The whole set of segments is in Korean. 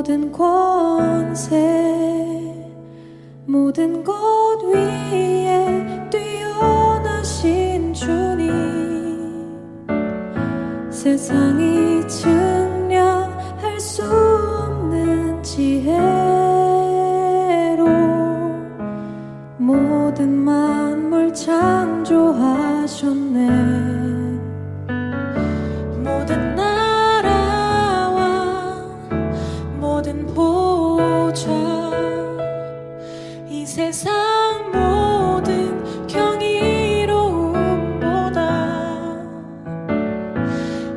모든 권세 모든 것 위에 뛰어나신 주님 세상이 증량할 수 없는 지혜로 모든 만물 창조하셨네 모든 나라와 모든 보좌 이 세상 모든 경이로움보다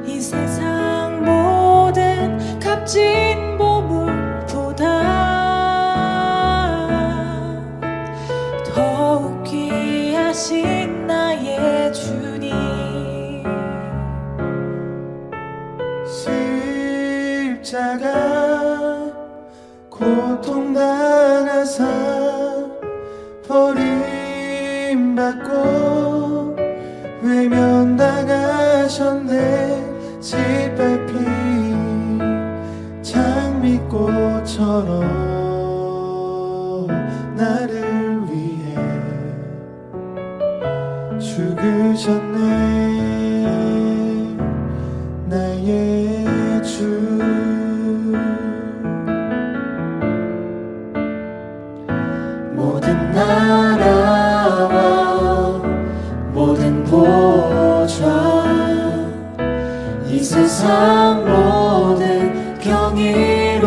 이 세상 모든 값진 보물보다 더욱 귀하신 나의 주님 십자가 고통당하사 버림받고 외면당하셨네 짓밟힌 장미꽃처럼 나를 위해 죽으셨네 나의 주 모든 나라와 모든 보좌 이 세상 모든 경이로움보다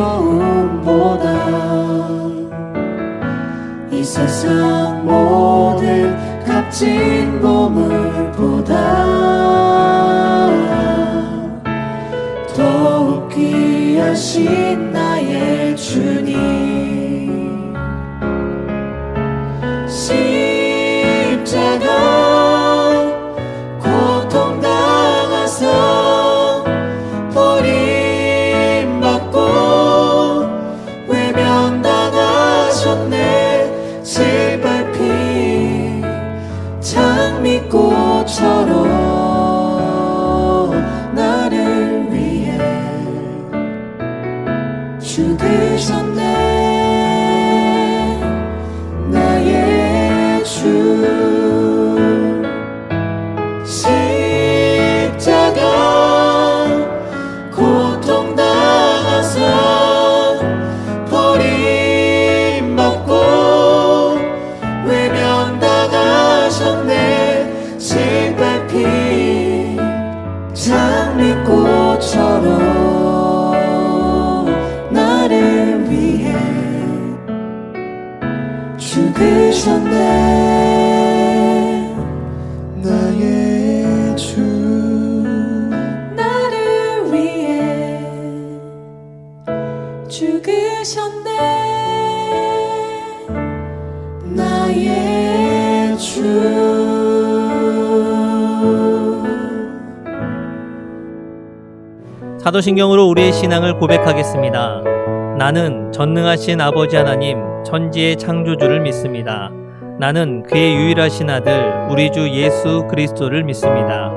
이 세상 모든 값진 보물보다 더욱 귀하신 나의 주님 십자가 고통당하사 버림받고 외면당하셨네 짓밟힌 장미꽃처럼 나를 위해 죽으셨네 나의 주 십자가 고통당하사 버림받고 외면당하셨네 짓밟힌 장미꽃처럼 나를 위해 죽으셨네 나의 주 나를 위해 죽으셨네 나의 주 사도신경으로 우리의 신앙을 고백하겠습니다. 나는 전능하신 아버지 하나님 천지의 창조주를 믿습니다. 나는 그의 유일하신 아들 우리 주 예수 그리스도를 믿습니다.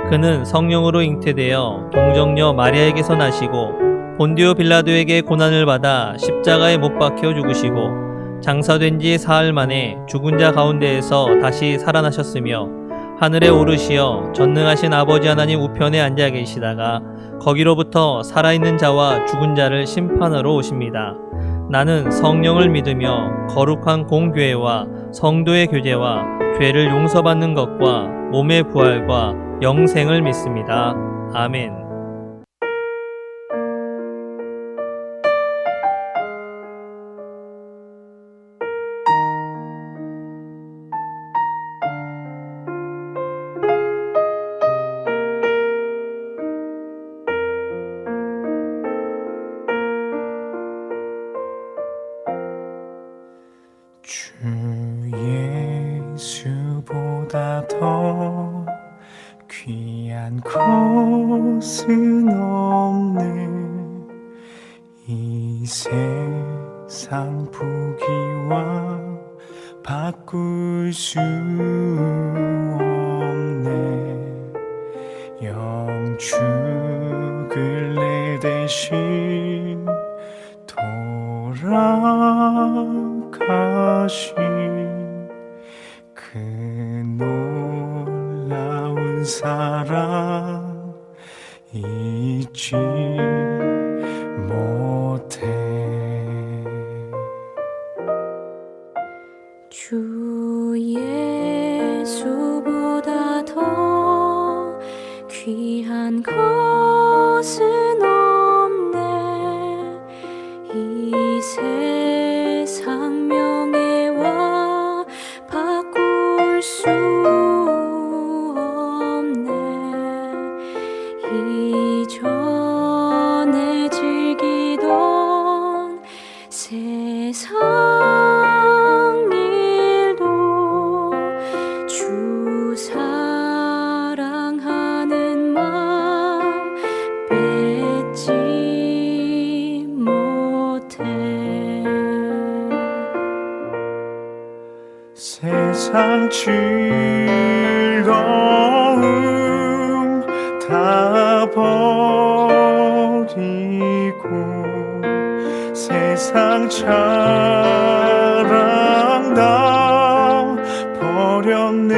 그는 성령으로 잉태되어 동정녀 마리아에게서 나시고 본디오 빌라도에게 고난을 받아 십자가에 못 박혀 죽으시고 장사된 지 사흘 만에 죽은 자 가운데에서 다시 살아나셨으며 하늘에 오르시어 전능하신 아버지 하나님 우편에 앉아 계시다가 거기로부터 살아있는 자와 죽은 자를 심판하러 오십니다. 나는 성령을 믿으며 거룩한 공교회와 성도의 교제와 죄를 용서받는 것과 몸의 부활과 영생을 믿습니다. 아멘. 주 예수보다 더 귀한 것은 없네 이 세상 부귀와 바꿀 수 없네 영축을 내 대신 돌아가신 그 놀라운 사랑 잊지 못해. 주 예수보다 더 귀한 것은 없네. 이 세상 명예와 바꿀 수 없네. 이전에 즐기던 세상 일도 주 사랑하는 마음 뺏지 못해. 세상 즐거움 다 버리고 세상 자랑 다 버렸네.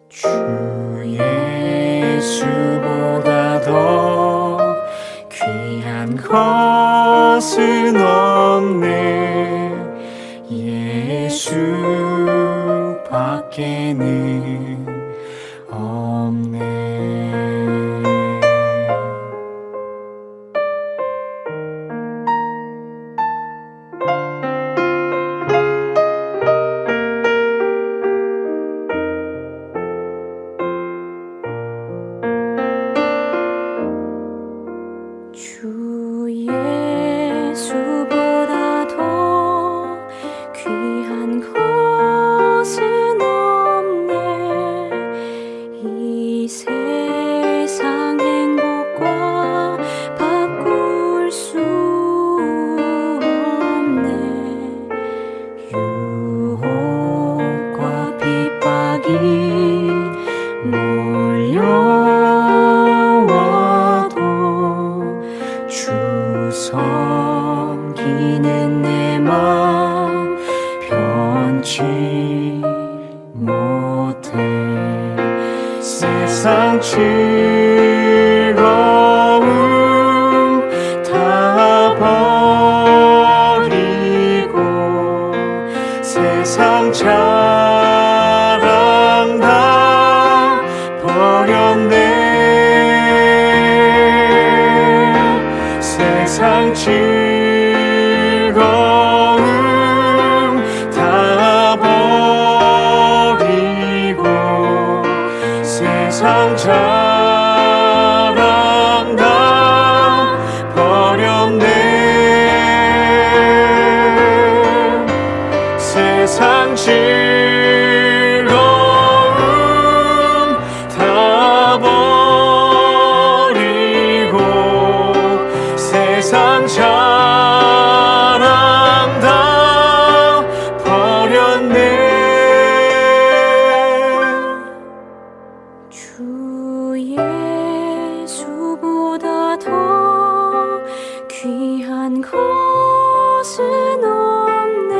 주 예수보다 더 귀한 것은 없네. 예수밖에는 없네. 주 예수보다 더 귀한 것은 없네. 이 세상 행복과 바꿀 수 없네. 유혹과 핍박이 몰려와도 주 섬기는 내 맘 변치 못해. 세상 즐거움 다 버리고 세상 자랑 다 버렸네. 세상 즐거움 다 버리고 세상 자랑 다 버렸네. 세상 즐거움 다 버리고 세상 자랑 다 버렸네. 주 예수보다 더 귀한 것은 없네.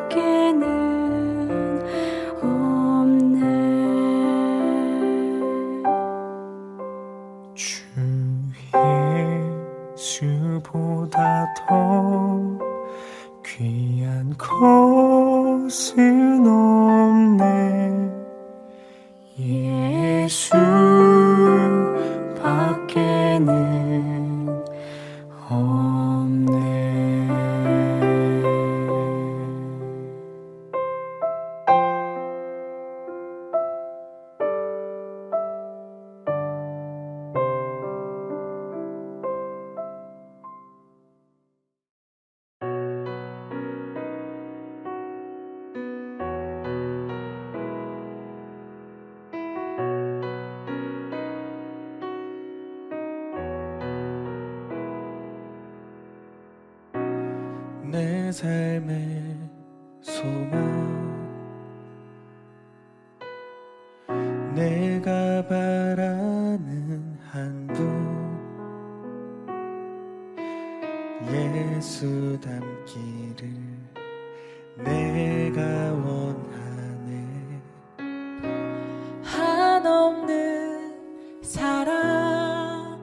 예수밖에는 없네. 주 예수보다 더 귀한 것은 없네. 예수밖에는 없네. 내 삶의 소망 내가 바라는 한 분 예수 닮기를 내가 원하네. 한없는 사랑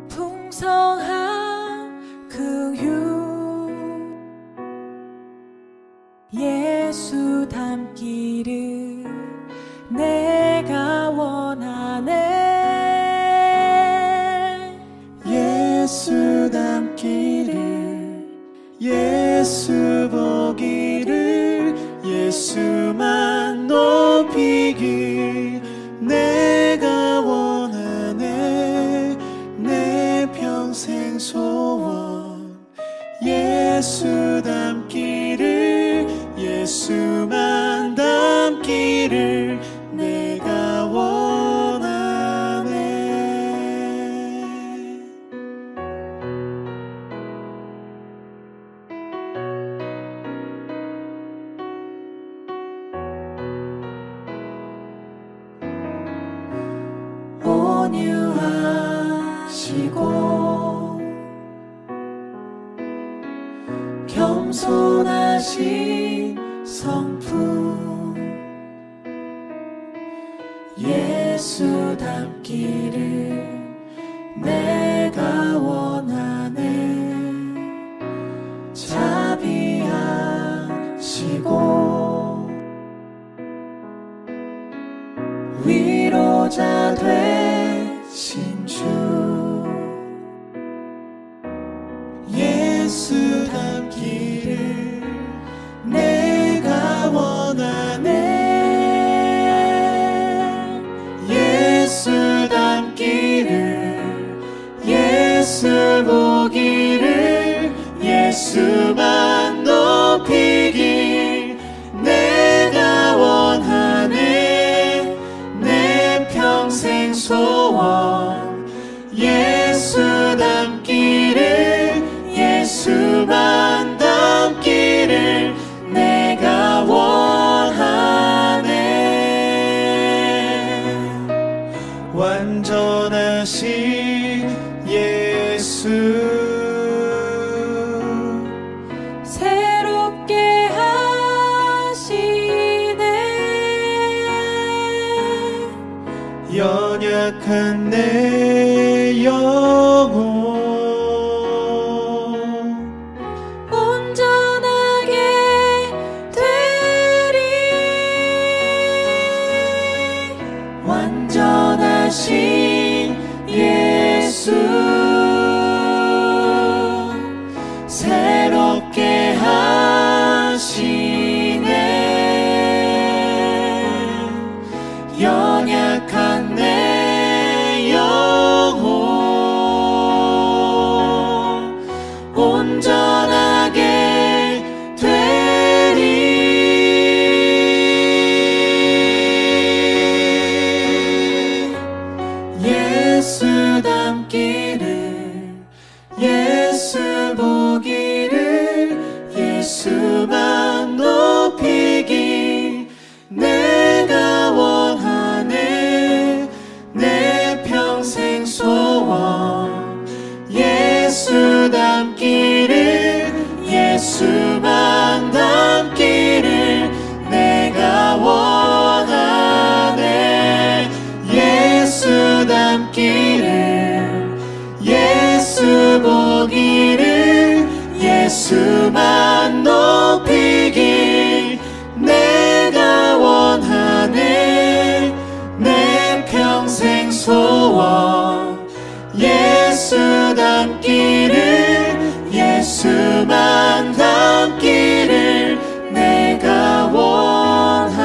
풍성한 긍휼 예수 닮기를 내가 원하네. 예수 닮기를 예수 보기를 예수만 높이길 내가 원하네. 내 평생 소원 예수 닮기를 예수만 닮기를 내가 원하네. 온유하시고 겸손하신 성품 예수 닮기를 내가 원하네. 자비하시고 위로자 되신 주 예수 닮기를 내가 원하네. 예수 닮기를 예수 보기를 예수만 높이길 내가 원하네. 내 평생 소원 예수 닮기를 예수만 닮기를 내가 원하네. 완전하신 예수 새롭게 하시네. 연약한 내 영혼 온전하게 되리. 완전하신 예수 새롭게 하시네. 연약한 내 영혼 온전하게 되리. 예수 닮기를 예수 보기를 예수만 높이길 내가 원하네. 내 평생 소원 예수 닮기를 예수만 닮기를 내가 원하네. 예수 닮기를 예수 보기를 예수만 높이길 내가 원하네. 내 평생 소원 예수 닮기를 예수만 닮기를 내가 원하네.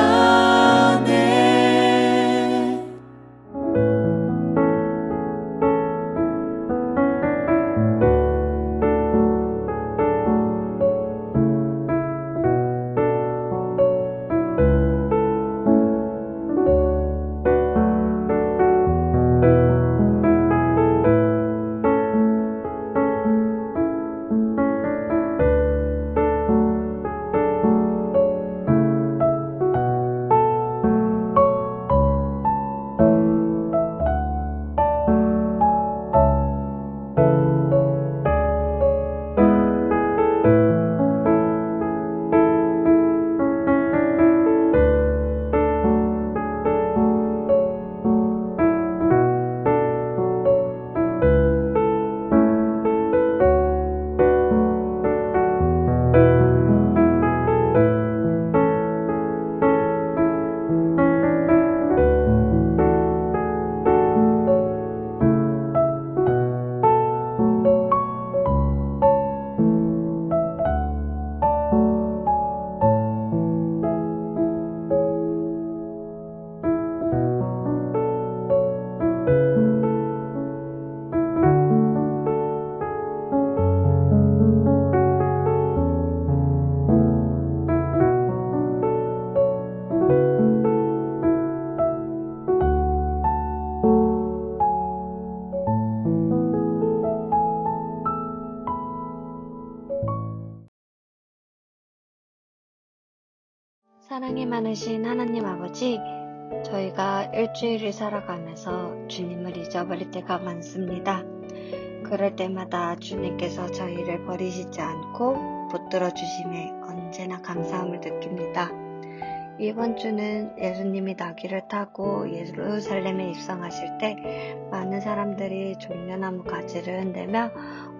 사랑이 많으신 하나님 아버지, 저희가 일주일을 살아가면서 주님을 잊어버릴 때가 많습니다. 그럴 때마다 주님께서 저희를 버리시지 않고 붙들어 주심에 언제나 감사함을 느낍니다. 이번 주는 예수님이 나귀를 타고 예루살렘에 입성하실 때 많은 사람들이 종려나무 가지를 흔들며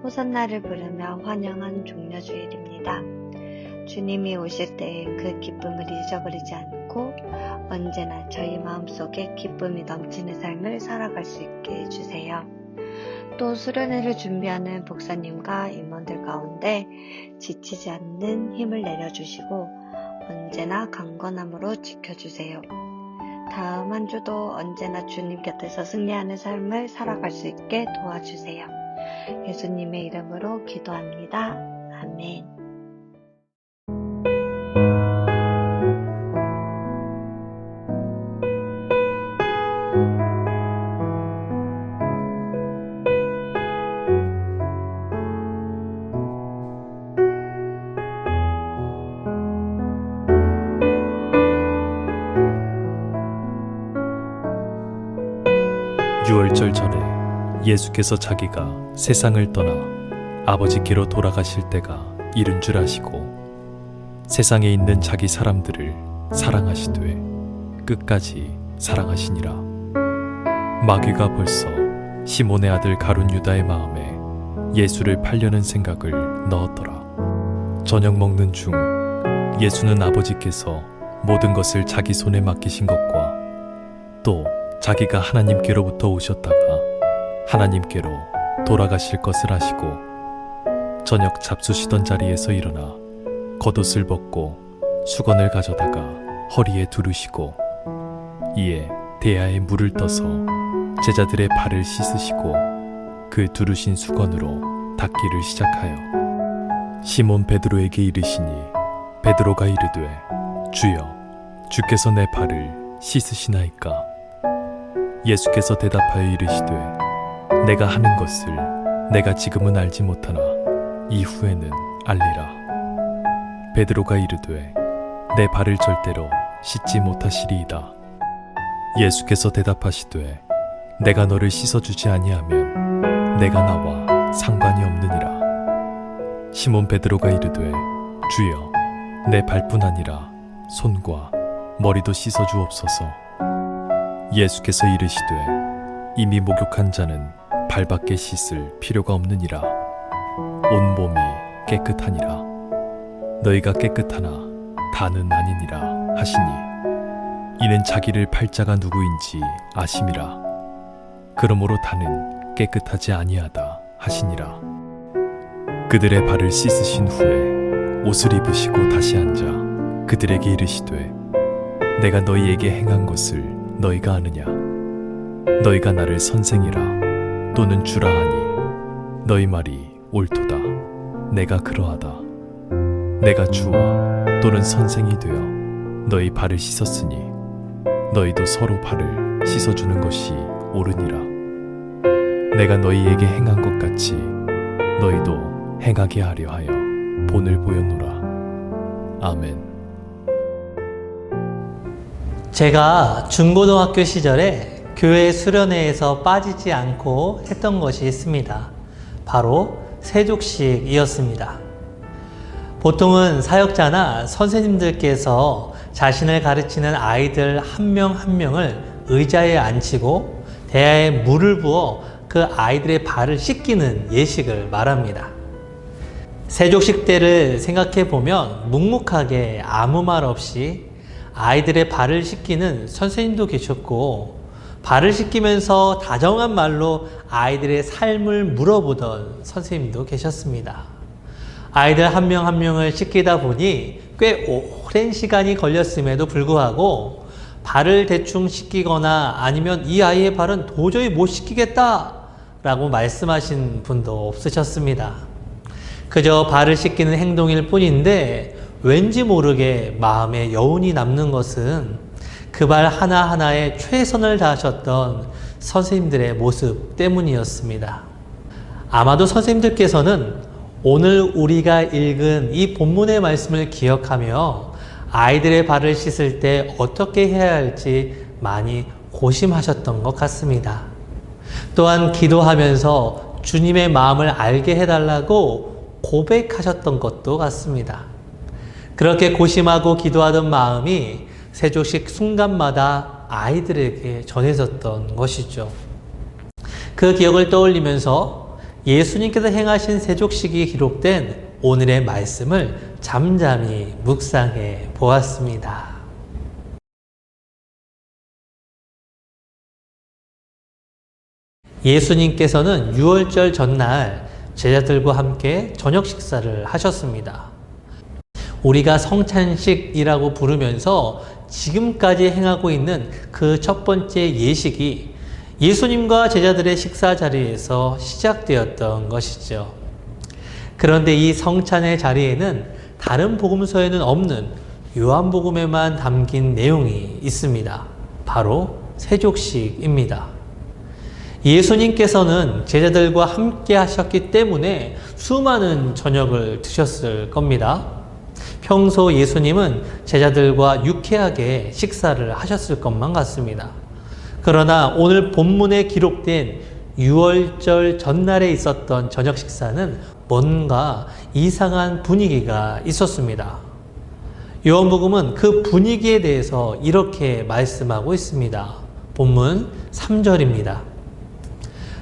호산나를 부르며 환영한 종려주일입니다. 주님이 오실 때 그 기쁨을 잊어버리지 않고 언제나 저희 마음속에 기쁨이 넘치는 삶을 살아갈 수 있게 해주세요. 또 수련회를 준비하는 목사님과 임원들 가운데 지치지 않는 힘을 내려주시고 언제나 강건함으로 지켜주세요. 다음 한 주도 언제나 주님 곁에서 승리하는 삶을 살아갈 수 있게 도와주세요. 예수님의 이름으로 기도합니다. 아멘. 6월절 전에 예수께서 자기가 세상을 떠나 아버지께로 돌아가실 때가 이른 줄 아시고 세상에 있는 자기 사람들을 사랑하시되 끝까지 사랑하시니라. 마귀가 벌써 시몬의 아들 가룟 유다의 마음에 예수를 팔려는 생각을 넣었더라. 저녁 먹는 중 예수는 아버지께서 모든 것을 자기 손에 맡기신 것과 또 자기가 하나님께로부터 오셨다가 하나님께로 돌아가실 것을 아시고 저녁 잡수시던 자리에서 일어나 겉옷을 벗고 수건을 가져다가 허리에 두르시고 이에 대야에 물을 떠서 제자들의 발을 씻으시고 그 두르신 수건으로 닦기를 시작하여 시몬 베드로에게 이르시니 베드로가 이르되 주여 주께서 내 발을 씻으시나이까. 예수께서 대답하여 이르시되 내가 하는 것을 내가 지금은 알지 못하나 이후에는 알리라. 베드로가 이르되 내 발을 절대로 씻지 못하시리이다. 예수께서 대답하시되 내가 너를 씻어주지 아니하면 내가 나와 상관이 없느니라. 시몬 베드로가 이르되 주여 내 발뿐 아니라 손과 머리도 씻어주옵소서. 예수께서 이르시되 이미 목욕한 자는 발밖에 씻을 필요가 없느니라. 온몸이 깨끗하니라. 너희가 깨끗하나 다는 아니니라 하시니 이는 자기를 팔 자가 누구인지 아심이라. 그러므로 다는 깨끗하지 아니하다 하시니라. 그들의 발을 씻으신 후에 옷을 입으시고 다시 앉아 그들에게 이르시되 내가 너희에게 행한 것을 너희가 아느냐? 너희가 나를 선생이라 또는 주라 하니 너희 말이 옳도다. 내가 그러하다. 내가 주와 또는 선생이 되어 너희 발을 씻었으니 너희도 서로 발을 씻어주는 것이 옳으니라. 내가 너희에게 행한 것 같이 너희도 행하게 하려 하여 본을 보였노라. 아멘. 제가 중고등학교 시절에 교회 수련회에서 빠지지 않고 했던 것이 있습니다. 바로 세족식이었습니다. 보통은 사역자나 선생님들께서 자신을 가르치는 아이들 한 명 한 명을 의자에 앉히고 대야에 물을 부어 그 아이들의 발을 씻기는 예식을 말합니다. 세족식 때를 생각해 보면 묵묵하게 아무 말 없이 아이들의 발을 씻기는 선생님도 계셨고 발을 씻기면서 다정한 말로 아이들의 삶을 물어보던 선생님도 계셨습니다. 아이들 한 명 한 명을 씻기다 보니 꽤 오랜 시간이 걸렸음에도 불구하고 발을 대충 씻기거나 아니면 이 아이의 발은 도저히 못 씻기겠다 라고 말씀하신 분도 없으셨습니다. 그저 발을 씻기는 행동일 뿐인데 왠지 모르게 마음에 여운이 남는 것은 그 발 하나하나에 최선을 다하셨던 선생님들의 모습 때문이었습니다. 아마도 선생님들께서는 오늘 우리가 읽은 이 본문의 말씀을 기억하며 아이들의 발을 씻을 때 어떻게 해야 할지 많이 고심하셨던 것 같습니다. 또한 기도하면서 주님의 마음을 알게 해달라고 고백하셨던 것도 같습니다. 그렇게 고심하고 기도하던 마음이 세족식 순간마다 아이들에게 전해졌던 것이죠. 그 기억을 떠올리면서 예수님께서 행하신 세족식이 기록된 오늘의 말씀을 잠잠히 묵상해 보았습니다. 예수님께서는 유월절 전날 제자들과 함께 저녁 식사를 하셨습니다. 우리가 성찬식이라고 부르면서 지금까지 행하고 있는 그 첫 번째 예식이 예수님과 제자들의 식사 자리에서 시작되었던 것이죠. 그런데 이 성찬의 자리에는 다른 복음서에는 없는 요한복음에만 담긴 내용이 있습니다. 바로 세족식입니다. 예수님께서는 제자들과 함께 하셨기 때문에 수많은 저녁을 드셨을 겁니다. 평소 예수님은 제자들과 유쾌하게 식사를 하셨을 것만 같습니다. 그러나 오늘 본문에 기록된 유월절 전날에 있었던 저녁 식사는 뭔가 이상한 분위기가 있었습니다. 요한복음은 그 분위기에 대해서 이렇게 말씀하고 있습니다. 본문 3절입니다.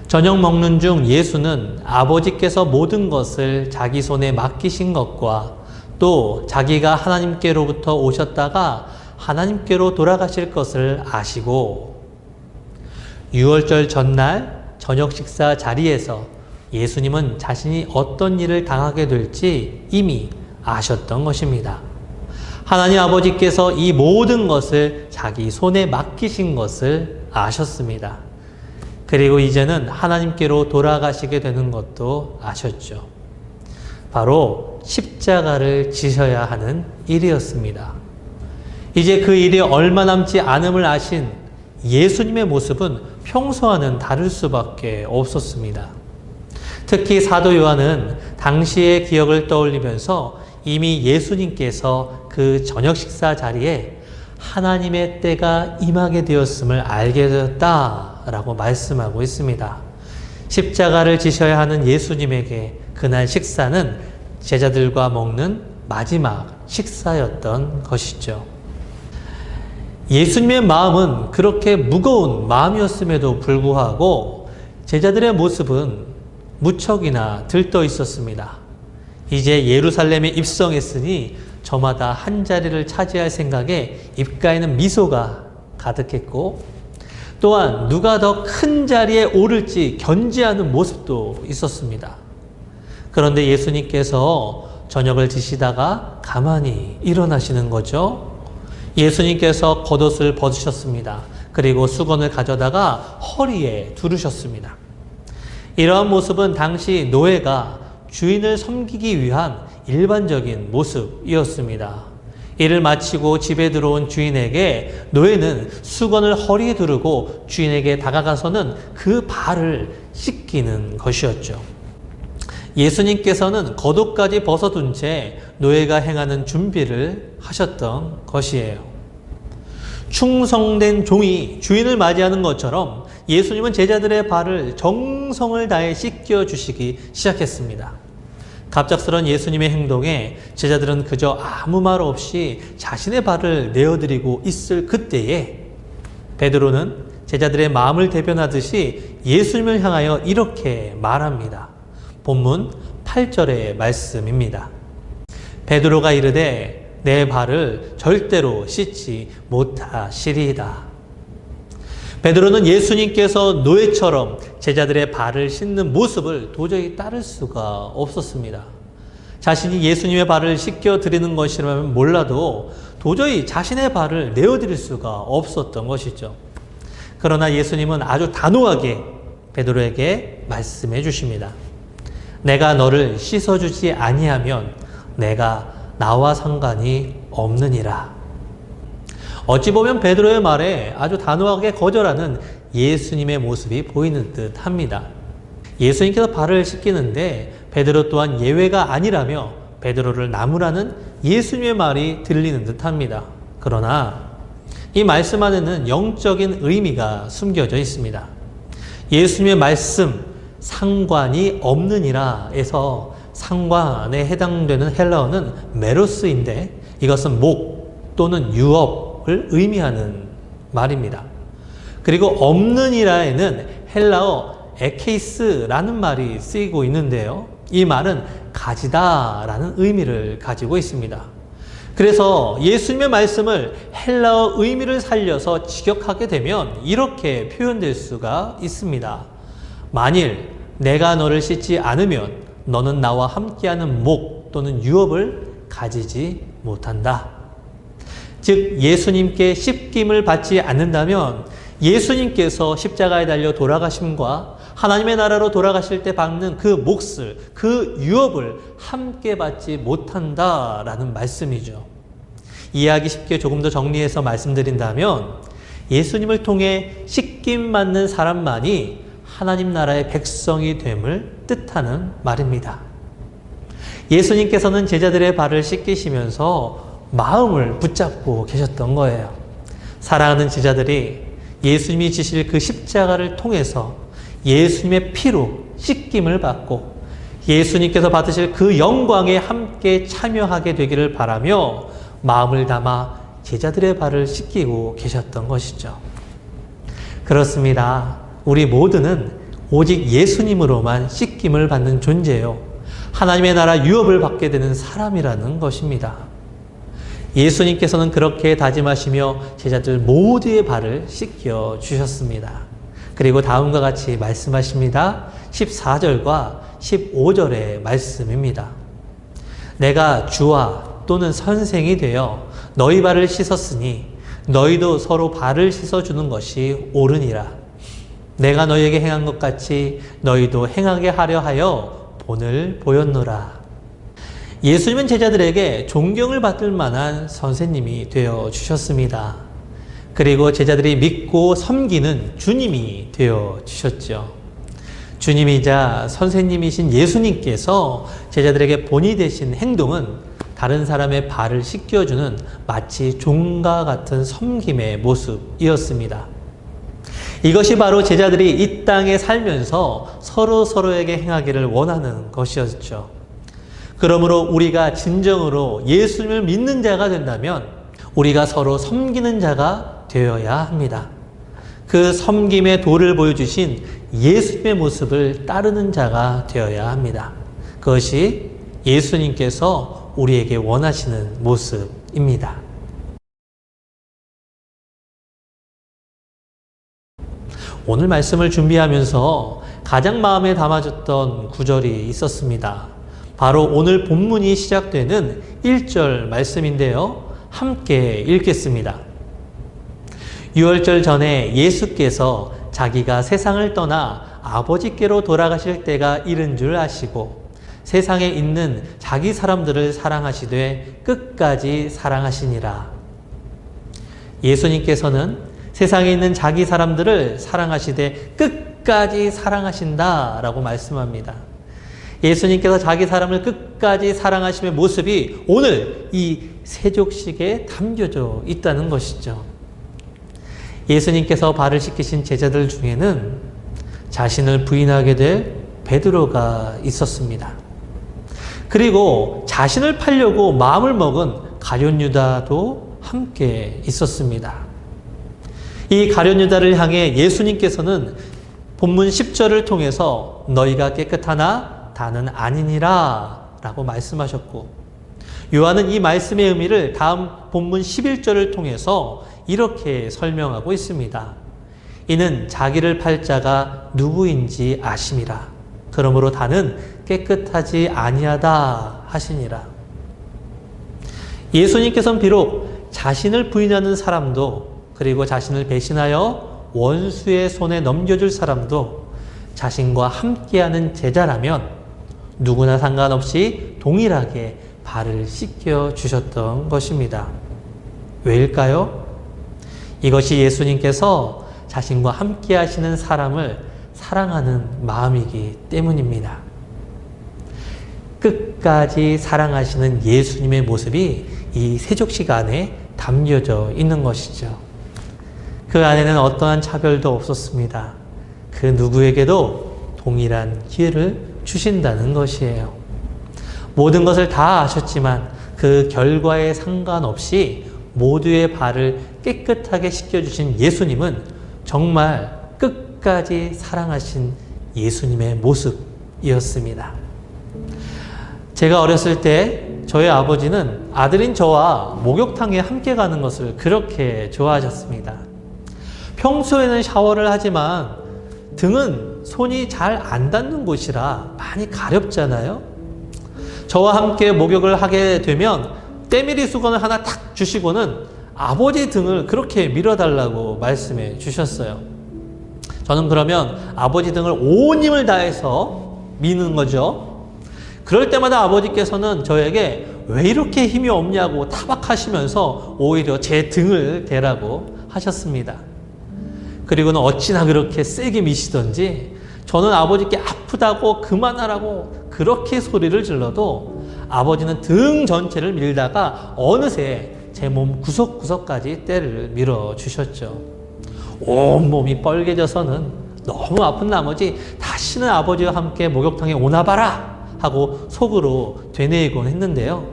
저녁 먹는 중 예수는 아버지께서 모든 것을 자기 손에 맡기신 것과 또 자기가 하나님께로부터 오셨다가 하나님께로 돌아가실 것을 아시고 유월절 전날 저녁 식사 자리에서 예수님은 자신이 어떤 일을 당하게 될지 이미 아셨던 것입니다. 하나님 아버지께서 이 모든 것을 자기 손에 맡기신 것을 아셨습니다. 그리고 이제는 하나님께로 돌아가시게 되는 것도 아셨죠. 바로 십자가를 지셔야 하는 일이었습니다. 이제 그 일이 얼마 남지 않음을 아신 예수님의 모습은 평소와는 다를 수밖에 없었습니다. 특히 사도 요한은 당시의 기억을 떠올리면서 이미 예수님께서 그 저녁 식사 자리에 하나님의 때가 임하게 되었음을 알게 되었다라고 말씀하고 있습니다. 십자가를 지셔야 하는 예수님에게 그날 식사는 제자들과 먹는 마지막 식사였던 것이죠. 예수님의 마음은 그렇게 무거운 마음이었음에도 불구하고 제자들의 모습은 무척이나 들떠 있었습니다. 이제 예루살렘에 입성했으니 저마다 한 자리를 차지할 생각에 입가에는 미소가 가득했고 또한 누가 더 큰 자리에 오를지 견지하는 모습도 있었습니다. 그런데 예수님께서 저녁을 드시다가 가만히 일어나시는 거죠. 예수님께서 겉옷을 벗으셨습니다. 그리고 수건을 가져다가 허리에 두르셨습니다. 이러한 모습은 당시 노예가 주인을 섬기기 위한 일반적인 모습이었습니다. 일을 마치고 집에 들어온 주인에게 노예는 수건을 허리에 두르고 주인에게 다가가서는 그 발을 씻기는 것이었죠. 예수님께서는 겉옷까지 벗어둔 채 노예가 행하는 준비를 하셨던 것이에요. 충성된 종이 주인을 맞이하는 것처럼 예수님은 제자들의 발을 정성을 다해 씻겨 주시기 시작했습니다. 갑작스런 예수님의 행동에 제자들은 그저 아무 말 없이 자신의 발을 내어드리고 있을 그때에 베드로는 제자들의 마음을 대변하듯이 예수님을 향하여 이렇게 말합니다. 본문 8절의 말씀입니다. 베드로가 이르되 내 발을 절대로 씻지 못하시리이다. 베드로는 예수님께서 노예처럼 제자들의 발을 씻는 모습을 도저히 따를 수가 없었습니다. 자신이 예수님의 발을 씻겨드리는 것이라면 몰라도 도저히 자신의 발을 내어드릴 수가 없었던 것이죠. 그러나 예수님은 아주 단호하게 베드로에게 말씀해 주십니다. 내가 너를 씻어주지 아니하면 내가 나와 상관이 없느니라. 어찌 보면 베드로의 말에 아주 단호하게 거절하는 예수님의 모습이 보이는 듯 합니다. 예수님께서 발을 씻기는데 베드로 또한 예외가 아니라며 베드로를 나무라는 예수님의 말이 들리는 듯합니다. 그러나 이 말씀 안에는 영적인 의미가 숨겨져 있습니다. 예수님의 말씀 상관이 없느니라에서 상관에 해당되는 헬라어는 메로스인데 이것은 목 또는 유업을 의미하는 말입니다. 그리고 없느니라에는 헬라어 에케이스라는 말이 쓰이고 있는데요. 이 말은 가지다라는 의미를 가지고 있습니다. 그래서 예수님의 말씀을 헬라어 의미를 살려서 직역하게 되면 이렇게 표현될 수가 있습니다. 만일 내가 너를 씻지 않으면 너는 나와 함께하는 목 또는 유업을 가지지 못한다. 즉 예수님께 씻김을 받지 않는다면 예수님께서 십자가에 달려 돌아가심과 하나님의 나라로 돌아가실 때 받는 그 몫을, 그 유업을 함께 받지 못한다라는 말씀이죠. 이해하기 쉽게 조금 더 정리해서 말씀드린다면 예수님을 통해 씻김 받는 사람만이 하나님 나라의 백성이 됨을 뜻하는 말입니다. 예수님께서는 제자들의 발을 씻기시면서 마음을 붙잡고 계셨던 거예요. 사랑하는 제자들이 예수님이 지실 그 십자가를 통해서 예수님의 피로 씻김을 받고 예수님께서 받으실 그 영광에 함께 참여하게 되기를 바라며 마음을 담아 제자들의 발을 씻기고 계셨던 것이죠. 그렇습니다. 우리 모두는 오직 예수님으로만 씻김을 받는 존재요. 하나님의 나라 유업을 받게 되는 사람이라는 것입니다. 예수님께서는 그렇게 다짐하시며 제자들 모두의 발을 씻겨 주셨습니다. 그리고 다음과 같이 말씀하십니다. 14절과 15절의 말씀입니다. 내가 주와 또는 선생이 되어 너희 발을 씻었으니 너희도 서로 발을 씻어주는 것이 옳으니라. 내가 너희에게 행한 것 같이 너희도 행하게 하려 하여 본을 보였노라. 예수님은 제자들에게 존경을 받을 만한 선생님이 되어 주셨습니다. 그리고 제자들이 믿고 섬기는 주님이 되어 주셨죠. 주님이자 선생님이신 예수님께서 제자들에게 본이 되신 행동은 다른 사람의 발을 씻겨주는 마치 종과 같은 섬김의 모습이었습니다. 이것이 바로 제자들이 이 땅에 살면서 서로에게 행하기를 원하는 것이었죠. 그러므로 우리가 진정으로 예수님을 믿는 자가 된다면 우리가 서로 섬기는 자가 되어야 합니다. 그 섬김의 도를 보여주신 예수님의 모습을 따르는 자가 되어야 합니다. 그것이 예수님께서 우리에게 원하시는 모습입니다. 오늘 말씀을 준비하면서 가장 마음에 담아졌던 구절이 있었습니다. 바로 오늘 본문이 시작되는 1절 말씀인데요. 함께 읽겠습니다. 유월절 전에 예수께서 자기가 세상을 떠나 아버지께로 돌아가실 때가 이른 줄 아시고 세상에 있는 자기 사람들을 사랑하시되 끝까지 사랑하시니라. 예수님께서는 세상에 있는 자기 사람들을 사랑하시되 끝까지 사랑하신다라고 말씀합니다. 예수님께서 자기 사람을 끝까지 사랑하심의 모습이 오늘 이 세족식에 담겨져 있다는 것이죠. 예수님께서 발을 씻기신 제자들 중에는 자신을 부인하게 될 베드로가 있었습니다. 그리고 자신을 팔려고 마음을 먹은 가룟 유다도 함께 있었습니다. 이 가룟 유다를 향해 예수님께서는 본문 10절을 통해서 너희가 깨끗하나 다는 아니니라 라고 말씀하셨고, 요한은 이 말씀의 의미를 다음 본문 11절을 통해서 이렇게 설명하고 있습니다. 이는 자기를 팔 자가 누구인지 아심이라. 그러므로 다는 깨끗하지 아니하다 하시니라. 예수님께서는 비록 자신을 부인하는 사람도, 그리고 자신을 배신하여 원수의 손에 넘겨줄 사람도 자신과 함께하는 제자라면 누구나 상관없이 동일하게 발을 씻겨 주셨던 것입니다. 왜일까요? 이것이 예수님께서 자신과 함께 하시는 사람을 사랑하는 마음이기 때문입니다. 끝까지 사랑하시는 예수님의 모습이 이 세족식 안에 담겨져 있는 것이죠. 그 안에는 어떠한 차별도 없었습니다. 그 누구에게도 동일한 기회를 주신다는 것이에요. 모든 것을 다 아셨지만 그 결과에 상관없이 모두의 발을 깨끗하게 씻겨주신 예수님은 정말 끝까지 사랑하신 예수님의 모습이었습니다. 제가 어렸을 때 저희 아버지는 아들인 저와 목욕탕에 함께 가는 것을 그렇게 좋아하셨습니다. 평소에는 샤워를 하지만 등은 손이 잘 안 닿는 곳이라 많이 가렵잖아요. 저와 함께 목욕을 하게 되면 때밀이 수건을 하나 탁 주시고는 아버지 등을 그렇게 밀어달라고 말씀해 주셨어요. 저는 그러면 아버지 등을 온 힘을 다해서 미는 거죠. 그럴 때마다 아버지께서는 저에게 왜 이렇게 힘이 없냐고 타박하시면서 오히려 제 등을 대라고 하셨습니다. 그리고는 어찌나 그렇게 세게 미시던지 저는 아버지께 아프다고 그만하라고 그렇게 소리를 질러도 아버지는 등 전체를 밀다가 어느새 제 몸 구석구석까지 때를 밀어주셨죠. 온몸이 뻘개져서는 너무 아픈 나머지 다시는 아버지와 함께 목욕탕에 오나봐라 하고 속으로 되뇌이곤 했는데요.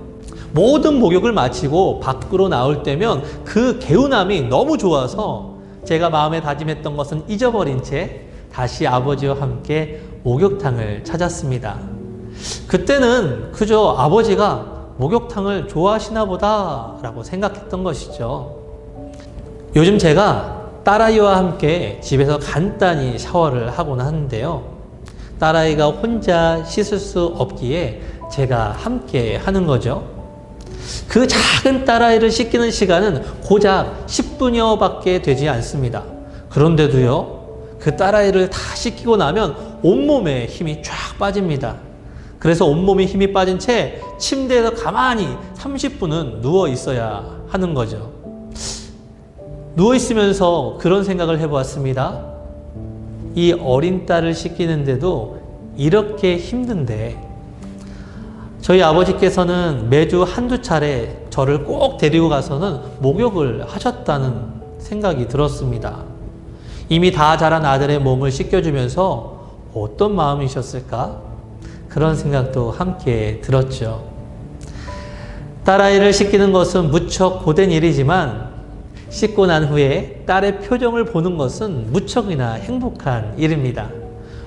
모든 목욕을 마치고 밖으로 나올 때면 그 개운함이 너무 좋아서 제가 마음에 다짐했던 것은 잊어버린 채 다시 아버지와 함께 목욕탕을 찾았습니다. 그때는 그저 아버지가 목욕탕을 좋아하시나 보다 라고 생각했던 것이죠. 요즘 제가 딸아이와 함께 집에서 간단히 샤워를 하곤 하는데요. 딸아이가 혼자 씻을 수 없기에 제가 함께 하는 거죠. 그 작은 딸아이를 씻기는 시간은 고작 10분여 밖에 되지 않습니다. 그런데도요, 그 딸아이를 다 씻기고 나면 온몸에 힘이 쫙 빠집니다. 그래서 온몸에 힘이 빠진 채 침대에서 가만히 30분은 누워 있어야 하는 거죠. 누워 있으면서 그런 생각을 해보았습니다. 이 어린 딸을 씻기는데도 이렇게 힘든데 저희 아버지께서는 매주 한두 차례 저를 꼭 데리고 가서는 목욕을 하셨다는 생각이 들었습니다. 이미 다 자란 아들의 몸을 씻겨주면서 어떤 마음이셨을까? 그런 생각도 함께 들었죠. 딸아이를 씻기는 것은 무척 고된 일이지만 씻고 난 후에 딸의 표정을 보는 것은 무척이나 행복한 일입니다.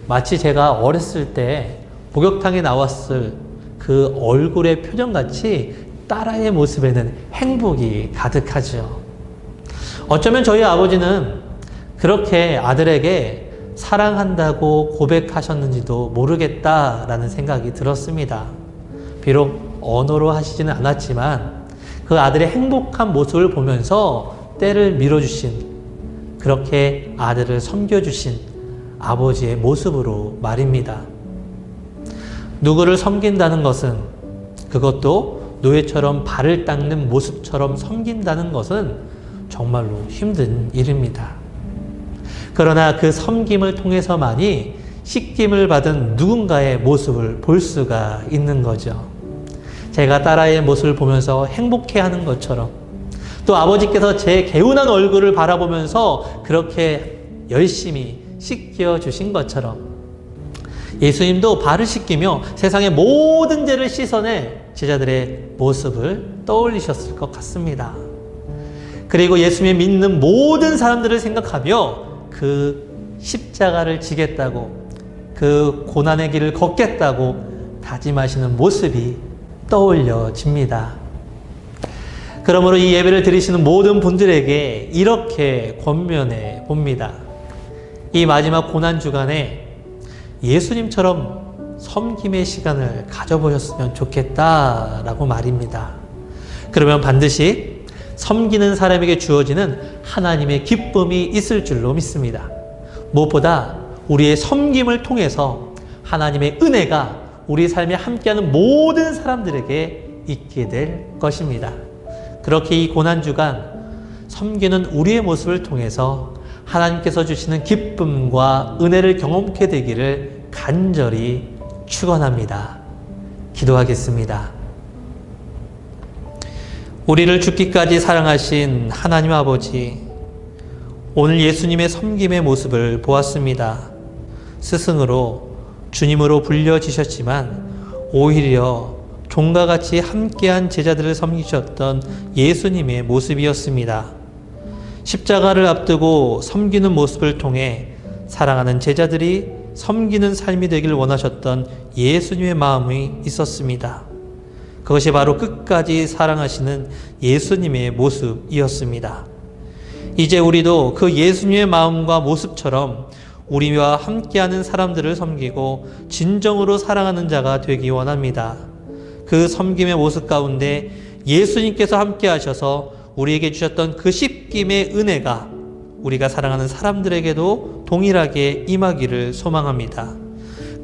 마치 제가 어렸을 때 목욕탕에 나왔을 그 얼굴의 표정같이 딸아이의 모습에는 행복이 가득하죠. 어쩌면 저희 아버지는 그렇게 아들에게 사랑한다고 고백하셨는지도 모르겠다라는 생각이 들었습니다. 비록 언어로 하시지는 않았지만 그 아들의 행복한 모습을 보면서 때를 밀어주신, 그렇게 아들을 섬겨주신 아버지의 모습으로 말입니다. 누구를 섬긴다는 것은, 그것도 노예처럼 발을 닦는 모습처럼 섬긴다는 것은 정말로 힘든 일입니다. 그러나 그 섬김을 통해서만이 씻김을 받은 누군가의 모습을 볼 수가 있는 거죠. 제가 딸아이의 모습을 보면서 행복해하는 것처럼, 또 아버지께서 제 개운한 얼굴을 바라보면서 그렇게 열심히 씻겨주신 것처럼 예수님도 발을 씻기며 세상의 모든 죄를 씻어내 제자들의 모습을 떠올리셨을 것 같습니다. 그리고 예수님을 믿는 모든 사람들을 생각하며 그 십자가를 지겠다고, 그 고난의 길을 걷겠다고 다짐하시는 모습이 떠올려집니다. 그러므로 이 예배를 드리시는 모든 분들에게 이렇게 권면해 봅니다. 이 마지막 고난주간에 예수님처럼 섬김의 시간을 가져보셨으면 좋겠다라고 말입니다. 그러면 반드시 섬기는 사람에게 주어지는 하나님의 기쁨이 있을 줄로 믿습니다. 무엇보다 우리의 섬김을 통해서 하나님의 은혜가 우리 삶에 함께하는 모든 사람들에게 있게 될 것입니다. 그렇게 이 고난주간 섬기는 우리의 모습을 통해서 하나님께서 주시는 기쁨과 은혜를 경험하게 되기를 간절히 축원합니다. 기도하겠습니다. 우리를 죽기까지 사랑하신 하나님 아버지, 오늘 예수님의 섬김의 모습을 보았습니다. 스승으로 주님으로 불려지셨지만 오히려 종과 같이 함께한 제자들을 섬기셨던 예수님의 모습이었습니다. 십자가를 앞두고 섬기는 모습을 통해 사랑하는 제자들이 섬기는 삶이 되길 원하셨던 예수님의 마음이 있었습니다. 그것이 바로 끝까지 사랑하시는 예수님의 모습이었습니다. 이제 우리도 그 예수님의 마음과 모습처럼 우리와 함께하는 사람들을 섬기고 진정으로 사랑하는 자가 되기 원합니다. 그 섬김의 모습 가운데 예수님께서 함께 하셔서 우리에게 주셨던 그 씹김의 은혜가 우리가 사랑하는 사람들에게도 동일하게 임하기를 소망합니다.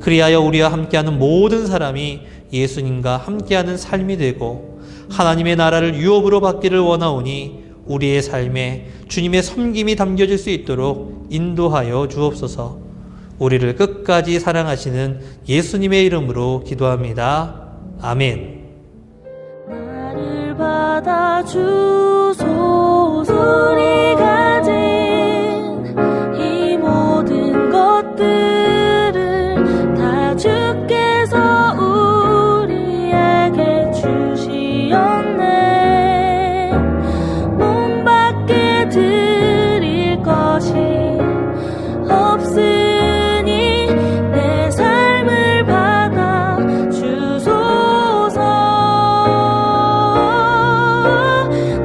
그리하여 우리와 함께하는 모든 사람이 예수님과 함께하는 삶이 되고 하나님의 나라를 유업으로 받기를 원하오니 우리의 삶에 주님의 섬김이 담겨질 수 있도록 인도하여 주옵소서. 우리를 끝까지 사랑하시는 예수님의 이름으로 기도합니다. 아멘. 나를 받아주소서. 우리 가진 이 모든 것들을 다 주께서 우리에게 주시었네. 몸 밖에 드릴 것이 없으니 내 삶을 받아 주소서.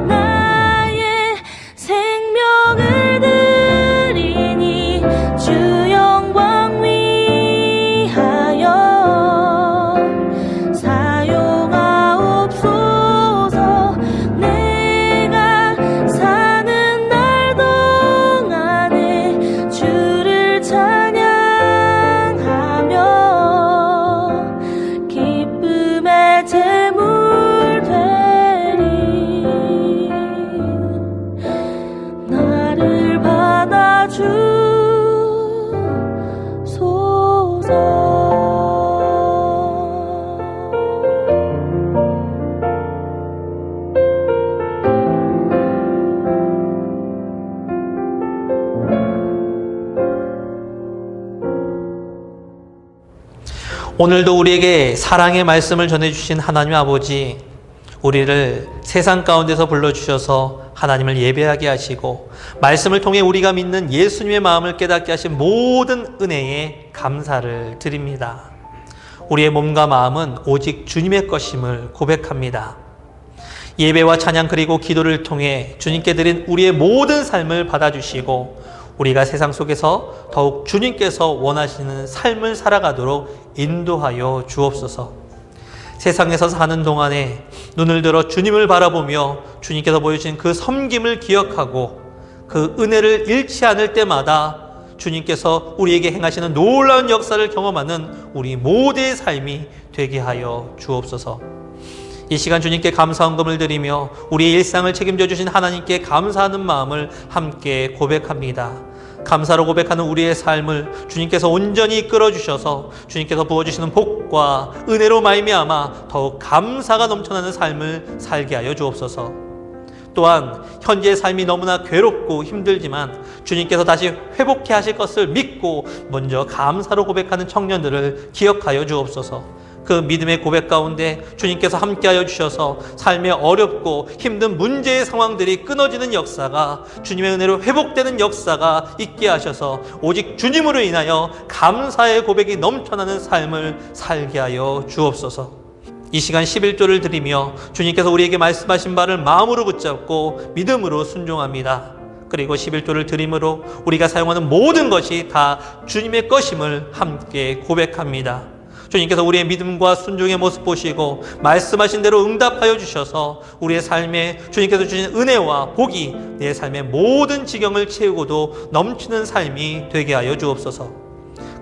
나의 생명을 드리니 주 영광 위하여 사용하옵소서. 내가 사는 날 동안에 주를 찬양하며 기쁨의 제물 되리. 나를 오늘도 우리에게 사랑의 말씀을 전해주신 하나님 아버지, 우리를 세상 가운데서 불러주셔서 하나님을 예배하게 하시고 말씀을 통해 우리가 믿는 예수님의 마음을 깨닫게 하신 모든 은혜에 감사를 드립니다. 우리의 몸과 마음은 오직 주님의 것임을 고백합니다. 예배와 찬양 그리고 기도를 통해 주님께 드린 우리의 모든 삶을 받아주시고 우리가 세상 속에서 더욱 주님께서 원하시는 삶을 살아가도록 인도하여 주옵소서. 세상에서 사는 동안에 눈을 들어 주님을 바라보며 주님께서 보여주신 그 섬김을 기억하고 그 은혜를 잃지 않을 때마다 주님께서 우리에게 행하시는 놀라운 역사를 경험하는 우리 모두의 삶이 되게 하여 주옵소서. 이 시간 주님께 감사헌금을 드리며 우리의 일상을 책임져 주신 하나님께 감사하는 마음을 함께 고백합니다. 감사로 고백하는 우리의 삶을 주님께서 온전히 이끌어 주셔서 주님께서 부어주시는 복과 은혜로 말미암아 더욱 감사가 넘쳐나는 삶을 살게 하여 주옵소서. 또한 현재의 삶이 너무나 괴롭고 힘들지만 주님께서 다시 회복해 하실 것을 믿고 먼저 감사로 고백하는 청년들을 기억하여 주옵소서. 그 믿음의 고백 가운데 주님께서 함께하여 주셔서 삶의 어렵고 힘든 문제의 상황들이 끊어지는 역사가 주님의 은혜로 회복되는 역사가 있게 하셔서 오직 주님으로 인하여 감사의 고백이 넘쳐나는 삶을 살게 하여 주옵소서. 이 시간 11조를 드리며 주님께서 우리에게 말씀하신 바를 마음으로 붙잡고 믿음으로 순종합니다. 그리고 11조를 드림으로 우리가 사용하는 모든 것이 다 주님의 것임을 함께 고백합니다. 주님께서 우리의 믿음과 순종의 모습 보시고 말씀하신 대로 응답하여 주셔서 우리의 삶에 주님께서 주신 은혜와 복이 내 삶의 모든 지경을 채우고도 넘치는 삶이 되게 하여 주옵소서.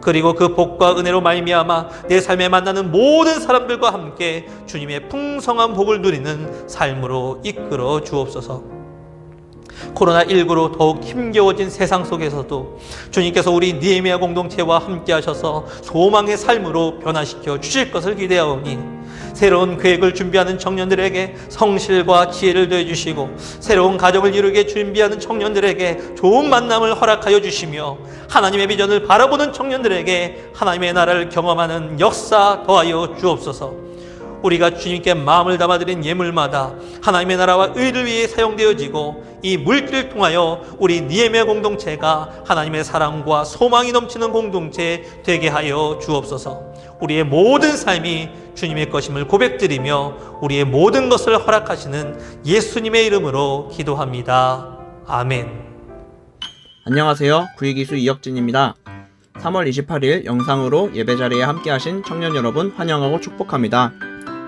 그리고 그 복과 은혜로 말미암아 내 삶에 만나는 모든 사람들과 함께 주님의 풍성한 복을 누리는 삶으로 이끌어 주옵소서. 코로나19로 더욱 힘겨워진 세상 속에서도 주님께서 우리 느헤미야 공동체와 함께 하셔서 소망의 삶으로 변화시켜 주실 것을 기대하오니 새로운 계획을 준비하는 청년들에게 성실과 지혜를 더해주시고 새로운 가정을 이루게 준비하는 청년들에게 좋은 만남을 허락하여 주시며 하나님의 비전을 바라보는 청년들에게 하나님의 나라를 경험하는 역사 더하여 주옵소서. 우리가 주님께 마음을 담아드린 예물마다 하나님의 나라와 의를 위해 사용되어지고 이 물길을 통하여 우리 니에미아 공동체가 하나님의 사랑과 소망이 넘치는 공동체 되게 하여 주옵소서. 우리의 모든 삶이 주님의 것임을 고백드리며 우리의 모든 것을 허락하시는 예수님의 이름으로 기도합니다. 아멘. 안녕하세요. 구이기수 이혁진입니다. 3월 28일 영상으로 예배자리에 함께하신 청년 여러분 환영하고 축복합니다.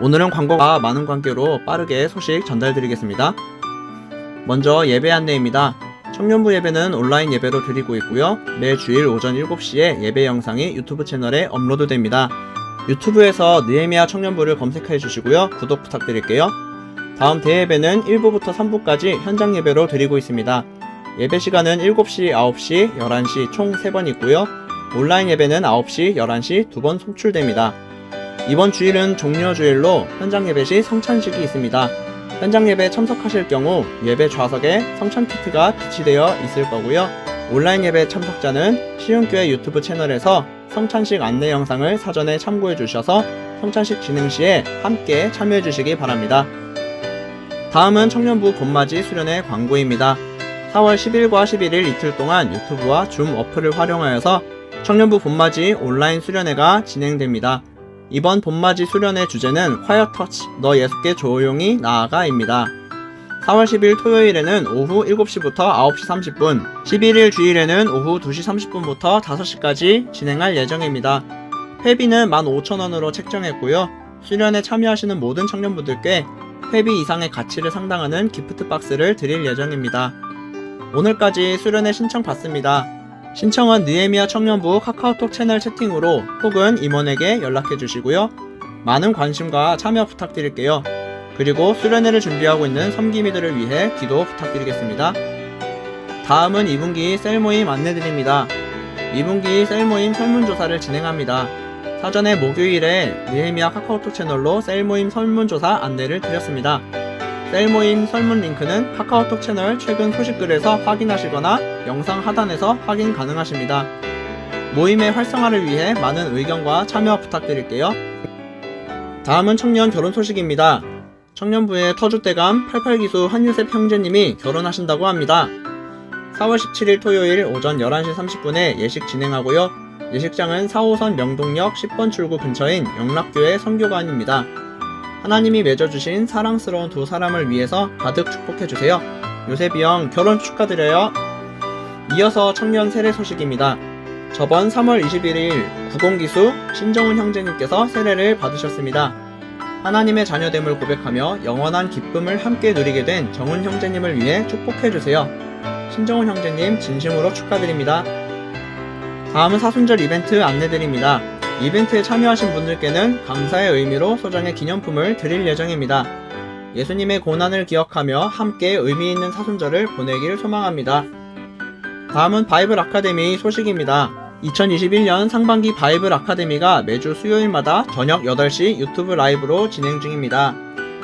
오늘은 광고가 많은 관계로 빠르게 소식 전달드리겠습니다. 먼저 예배 안내입니다. 청년부 예배는 온라인 예배로 드리고 있고요. 매주일 오전 7시에 예배 영상이 유튜브 채널에 업로드됩니다. 유튜브에서 느헤미야 청년부를 검색해 주시고요. 구독 부탁드릴게요. 다음 대예배는 1부부터 3부까지 현장 예배로 드리고 있습니다. 예배 시간은 7시, 9시, 11시 총 3번 있고요. 온라인 예배는 9시, 11시 2번 송출됩니다. 이번 주일은 종려주일로 현장 예배 시 성찬식이 있습니다. 현장 예배 참석하실 경우 예배 좌석에 성찬 키트가 비치되어 있을 거고요. 온라인 예배 참석자는 시흥교회 유튜브 채널에서 성찬식 안내 영상을 사전에 참고해 주셔서 성찬식 진행 시에 함께 참여해 주시기 바랍니다. 다음은 청년부 봄맞이 수련회 광고입니다. 4월 10일과 11일 이틀 동안 유튜브와 줌 어플을 활용하여서 청년부 봄맞이 온라인 수련회가 진행됩니다. 이번 봄맞이 수련회 주제는 콰이어 터치, 너 예수께 조용히 나아가입니다. 4월 10일 토요일에는 오후 7시부터 9시 30분, 11일 주일에는 오후 2시 30분부터 5시까지 진행할 예정입니다. 회비는 15,000원으로 책정했고요. 수련회 참여하시는 모든 청년분들께 회비 이상의 가치를 상당하는 기프트 박스를 드릴 예정입니다. 오늘까지 수련회 신청 받습니다. 신청은 느헤미야 청년부 카카오톡 채널 채팅으로 혹은 임원에게 연락해 주시고요. 많은 관심과 참여 부탁드릴게요. 그리고 수련회를 준비하고 있는 섬기미들을 위해 기도 부탁드리겠습니다. 다음은 2분기 셀 모임 안내드립니다. 2분기 셀 모임 설문조사를 진행합니다. 사전에 목요일에 느헤미야 카카오톡 채널로 셀 모임 설문조사 안내를 드렸습니다. 셀 모임 설문 링크는 카카오톡 채널 최근 소식글에서 확인하시거나 영상 하단에서 확인 가능하십니다. 모임의 활성화를 위해 많은 의견과 참여 부탁드릴게요. 다음은 청년 결혼 소식입니다. 청년부의 터줏대감 88기수 한유셉 형제님이 결혼하신다고 합니다. 4월 17일 토요일 오전 11시 30분에 예식 진행하고요. 예식장은 4호선 명동역 10번 출구 근처인 영락교회 선교관입니다. 하나님이 맺어주신 사랑스러운 두 사람을 위해서 가득 축복해주세요. 요셉이 형 결혼 축하드려요. 이어서 청년 세례 소식입니다. 저번 3월 21일 구공기수 신정훈 형제님께서 세례를 받으셨습니다. 하나님의 자녀됨을 고백하며 영원한 기쁨을 함께 누리게 된 정훈 형제님을 위해 축복해주세요. 신정훈 형제님 진심으로 축하드립니다. 다음은 사순절 이벤트 안내드립니다. 이벤트에 참여하신 분들께는 감사의 의미로 소정의 기념품을 드릴 예정입니다. 예수님의 고난을 기억하며 함께 의미 있는 사순절을 보내길 소망합니다. 다음은 바이블 아카데미 소식입니다. 2021년 상반기 바이블 아카데미가 매주 수요일마다 저녁 8시 유튜브 라이브로 진행 중입니다.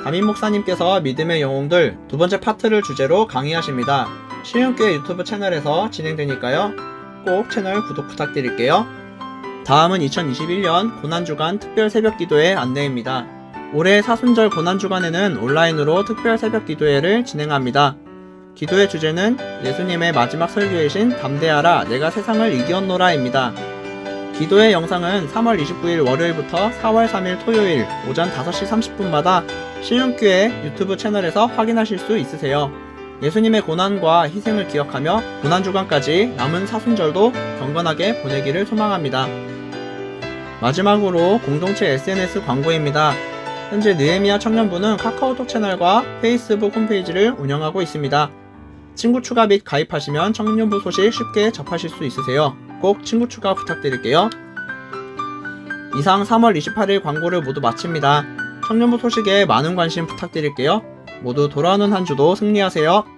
담임 목사님께서 믿음의 영웅들 두 번째 파트를 주제로 강의하십니다. 시흥교회 유튜브 채널에서 진행되니까요. 꼭 채널 구독 부탁드릴게요. 다음은 2021년 고난주간 특별 새벽기도회 안내입니다. 올해 사순절 고난주간에는 온라인으로 특별 새벽기도회를 진행합니다. 기도의 주제는 예수님의 마지막 설교이신 담대하라 내가 세상을 이겼노라입니다. 기도의 영상은 3월 29일 월요일부터 4월 3일 토요일 오전 5시 30분마다 시흥교회 유튜브 채널에서 확인하실 수 있으세요. 예수님의 고난과 희생을 기억하며 고난주간까지 남은 사순절도 경건하게 보내기를 소망합니다. 마지막으로 공동체 SNS 광고입니다. 현재 느헤미야 청년부는 카카오톡 채널과 페이스북 홈페이지를 운영하고 있습니다. 친구 추가 및 가입하시면 청년부 소식 쉽게 접하실 수 있으세요. 꼭 친구 추가 부탁드릴게요. 이상 3월 28일 광고를 모두 마칩니다. 청년부 소식에 많은 관심 부탁드릴게요. 모두 돌아오는 한 주도 승리하세요.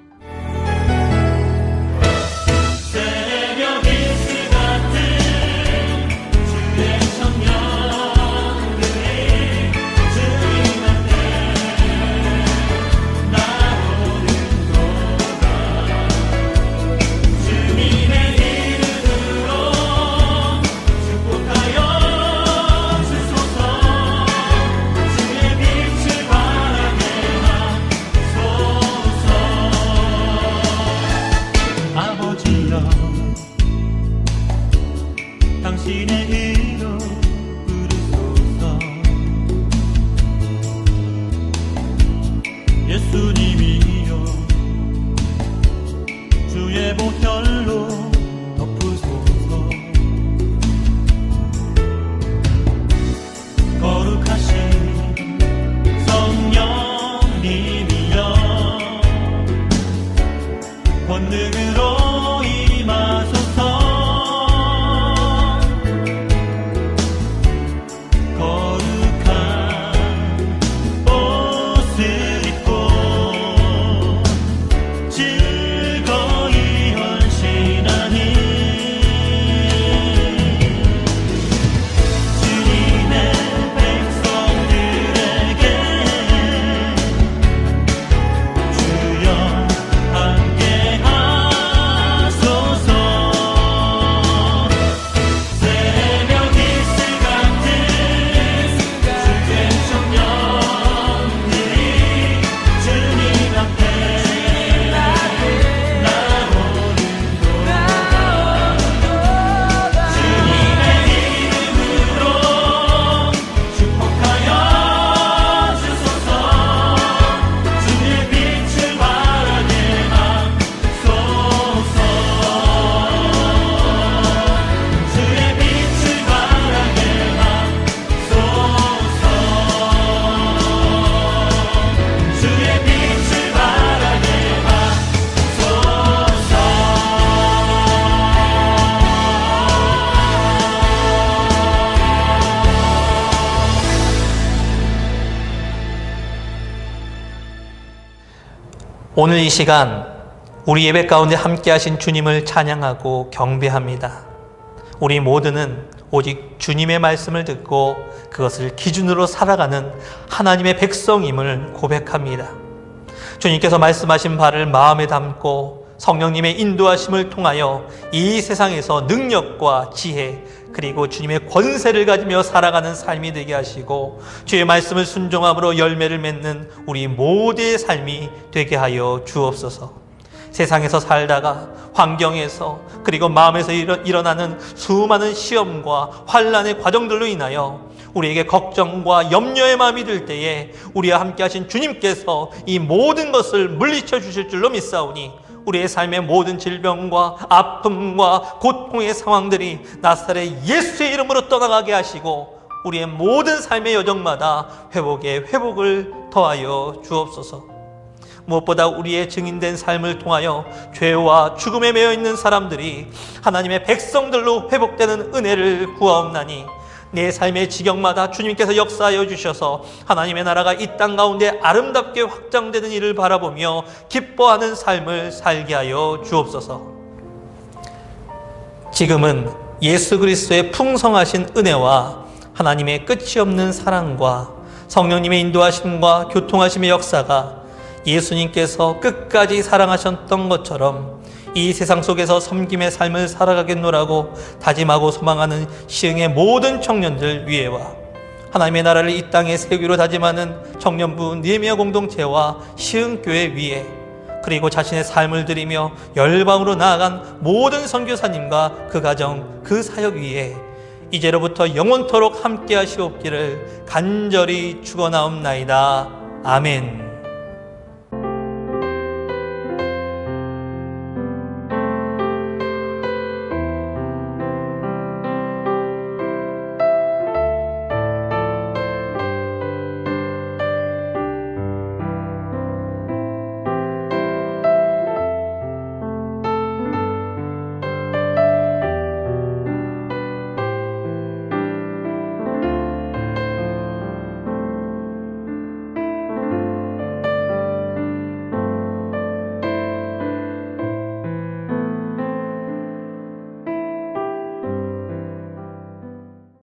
당신의 이름 부르소서. 예수님이여 주의 보혈로 덮으소서. 거룩하신 성령님이여 권능으로 임하소서. 거룩한 옷을 입고 즐거이 헌신하니 주님의 백성들에게 주여 함께 하소서. 새벽 이슬 같은 주된 청년들이 주님 앞에 나오는도다. 주님의 이름으로 축복하여 주소서. 주의 빛을 바라게 하소서. 주의 빛을 바라게 하소서. 주의 빛을 바라게 오늘 이 시간 우리 예배 가운데 함께 하신 주님을 찬양하고 경배합니다. 우리 모두는 오직 주님의 말씀을 듣고 그것을 기준으로 살아가는 하나님의 백성임을 고백합니다. 주님께서 말씀하신 바를 마음에 담고 성령님의 인도하심을 통하여 이 세상에서 능력과 지혜 그리고 주님의 권세를 가지며 살아가는 삶이 되게 하시고 주의 말씀을 순종함으로 열매를 맺는 우리 모두의 삶이 되게 하여 주옵소서. 세상에서 살다가 환경에서 그리고 마음에서 일어나는 수많은 시험과 환난의 과정들로 인하여 우리에게 걱정과 염려의 마음이 들 때에 우리와 함께 하신 주님께서 이 모든 것을 물리쳐 주실 줄로 믿사오니 우리의 삶의 모든 질병과 아픔과 고통의 상황들이 나사렛 예수의 이름으로 떠나가게 하시고 우리의 모든 삶의 여정마다 회복에 회복을 더하여 주옵소서. 무엇보다 우리의 증인된 삶을 통하여 죄와 죽음에 매여 있는 사람들이 하나님의 백성들로 회복되는 은혜를 구하옵나니 내 삶의 지경마다 주님께서 역사하여 주셔서 하나님의 나라가 이 땅 가운데 아름답게 확장되는 일을 바라보며 기뻐하는 삶을 살게 하여 주옵소서. 지금은 예수 그리스도의 풍성하신 은혜와 하나님의 끝이 없는 사랑과 성령님의 인도하심과 교통하심의 역사가 예수님께서 끝까지 사랑하셨던 것처럼 이 세상 속에서 섬김의 삶을 살아가겠노라고 다짐하고 소망하는 시흥의 모든 청년들 위에와 하나님의 나라를 이 땅에 세우기로 다짐하는 청년부 느헤미야 공동체와 시흥교회 위에 그리고 자신의 삶을 드리며 열방으로 나아간 모든 선교사님과 그 가정, 그 사역 위에 이제로부터 영원토록 함께 하시옵기를 간절히 축원하옵나이다. 아멘.